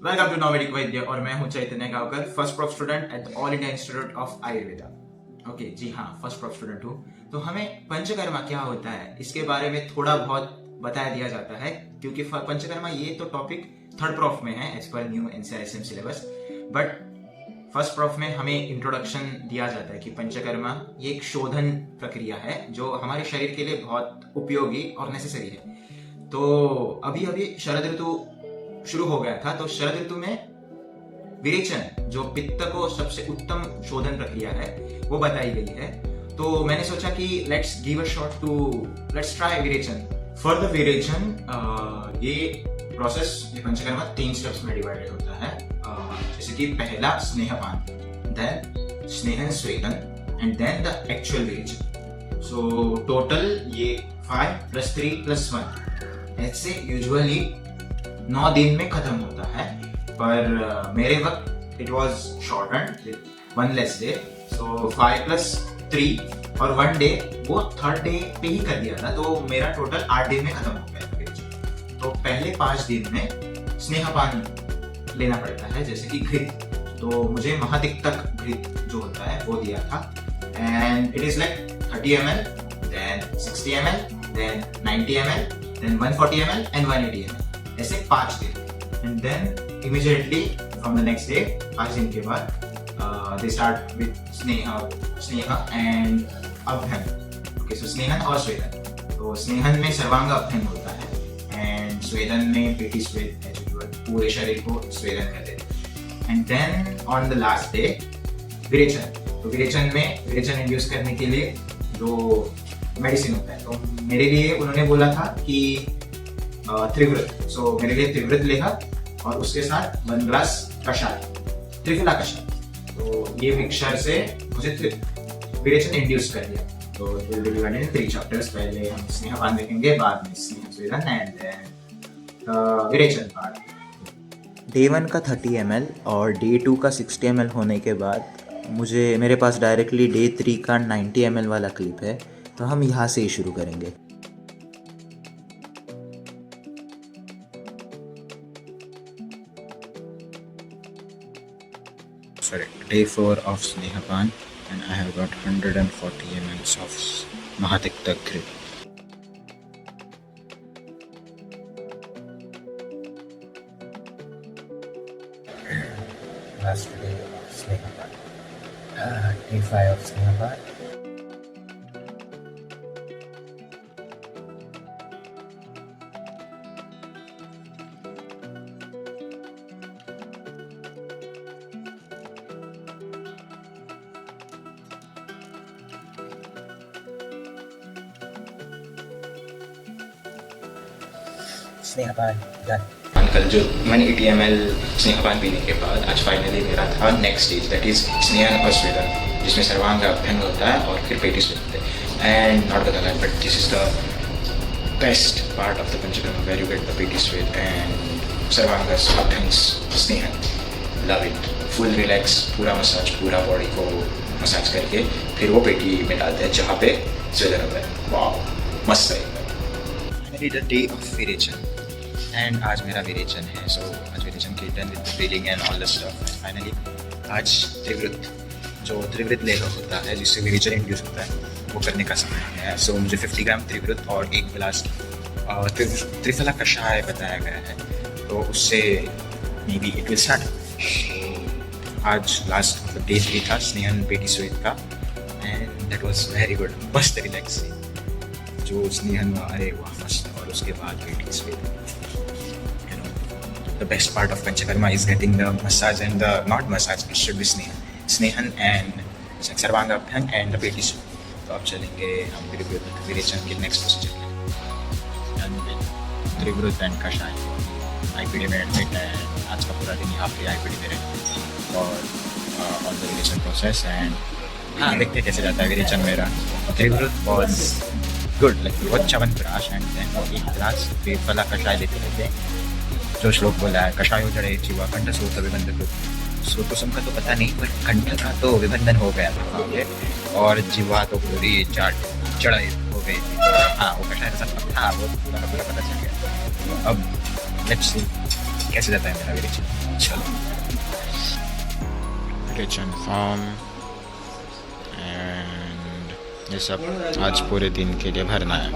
Welcome to नॉवेडिक वैद्य और मैं हूं Chaitanya Gaonkar, first prof student at the All India Institute of Ayurveda. Okay ji हाँ, फर्स्ट प्रोफ स्टूडेंट हूं। तो हमें पंचकर्मा क्या होता है इसके बारे में थोड़ा बहुत बताया दिया जाता है, क्योंकि पंचकर्मा ये तो टॉपिक थर्ड प्रोफ में है एज पर new NCERT syllabus, but first prof में हमें इंट्रोडक्शन दिया जाता है कि पंचकर्मा ये एक शोधन प्रक्रिया है जो हमारे शरीर के लिए बहुत उपयोगी और नेसेसरी है। तो अभी अभी शरद ऋतु शुरू हो गया था, तो शरद ऋतु में विरेचन जो पित्त को सबसे उत्तम शोधन प्रक्रिया है वो बताई गई है। तो मैंने सोचा कि लेट्स ट्राई विरेचन। फॉर द विरेचन ये पंचकर्मा 3 स्टेप्स में डिवाइडेड होता है। जैसे कि पहला स्नेहपान, देन स्नेहन स्वेदन एंड देन द एक्चुअल विरेचन। सो टोटल ये 5 + 3 + 1 ऐसे यूजुअली 9 दिन में खत्म होता है, पर मेरे वक्त it was shorten with 1 less day. सो 5 + 3 और 1 डे वो 3rd डे पे ही कर दिया था, तो मेरा टोटल 8 दिन में खत्म हो गया था। तो पहले 5 दिन में स्नेहपान लेना पड़ता है, जैसे कि घृत। तो मुझे महातिक्तक घृत जो होता है वो दिया था, and it is like 30 ml, then 60 ml, then 90 ml, then 140 ml and 180 ml, ऐसे 5 दिन। And then immediately from the next day, 5 दिन के बाद they start with sneha and abhyanga. Okay, so स्नेहन और स्वेदन। तो स्नेहन में सर्वांग अभ्यंग होता है एंड स्वेदन में पेटी स्वेद, पूरे शरीर को स्वेदन करते हैं। And then on the last day virechan. तो विरेचन इंड्यूस करने के लिए जो मेडिसिन होता है, तो मेरे लिए उन्होंने बोला था कि त्रिवृत। सो मेरे लिए त्रिवृत लेगा और उसके साथ 1 ग्लास कषाय, त्रिफला कषाय। तो ये मिक्सचर से मुझे विरेचन इंड्यूस कर दिया। तो will be divided in 3 chapters. पहले हम स्नेहपान देखेंगे, बाद में स्नेह स्वेदन एंड देन विरेचन पार्ट। डे 1 का 30 ml और डे 2 का 60 ml होने के बाद मेरे पास डायरेक्टली डे 3 का 90 ml वाला क्लिप है, तो हम यहाँ से ही शुरू करेंगे। Day 4 of Snehapan, and I have got 140 ml of Mahatiktak Grit. Last day of Snehapan. Day 5 of Snehapan. स्नेहपान done. कल जो 180 ml स्नेहपान पीने के बाद आज फाइनली मेरा था नेक्स्ट स्टेज, दैट इज स्नेहन और स्वेदन, जिसमें सर्वांग अभ्यंग होता है और फिर पेटी स्वेद होते हैं। And not the colour, but this is the best part of the panchakarma where you get the peti swed and sarvang abhyang snehan. Love it. Full relax, पूरा मसाज, पूरा बॉडी को मसाज करके फिर वो पेटी में डालते हैं जहाँ पे स्वेदन होता है। वाह, मस्त है। Finally the day of virechan, and आज मेरा विरेचन है। सो आज विरेचन की done with feeling and all the stuff. Finally आज त्रिवृत लेगा होता है जिससे विरेचन इंड्यूस होता है, वो करने का समय है। सो मुझे 50 ग्राम त्रिवृत और 1 गिलास त्रिफला कषाय बताया गया है, तो उससे may be it will start. आज लास्ट मतलब डे 3 था स्नेहन पेटी स्वेद का, and that was very good. मस्त रिलैक्सिंग जो स्नेहन, अरे वाह मस्त। और उसके बाद पेटी स्वेद। The best part of Panchakarma is getting the massage and the not massage, it should be Snehan and Sarvanga Abhyang and the Peti Sweed. तो अब चलेंगे हम विरेचन के नेक्स्ट प्रोसीजर में। त्रिवृत एंड कषाय IPD में एडमिट है। आज का पूरा दिन यहाँ पे IPD में रहे और ऑन द विरेचन प्रोसेस। एंड हाँ, देखते कैसे जाता है विरेचन मेरा। त्रिवृत वॉज गुड, लाइक बहुत च्यवनप्राश, एंड देन 1 गिलास त्रिफला कषाय देते रहते हैं। जो श्लोक बोला है, कषायो जड़े जीवा कंठ सूत्र विबंधन। सूत्र का तो पता नहीं, पर कंठ का तो विबंधन हो गया था मुझे, और जीवा तो पूरी चढ़ाई हो गई थी। हाँ, वो कषाय रसा था, वो पूरा का पूरा पता चल गया। तो अब लेट्स सी कैसे जाता है मेरा विरेचन। चलो, विरेचन फॉर्म एंड ये सब आज पूरे दिन के लिए भरना है।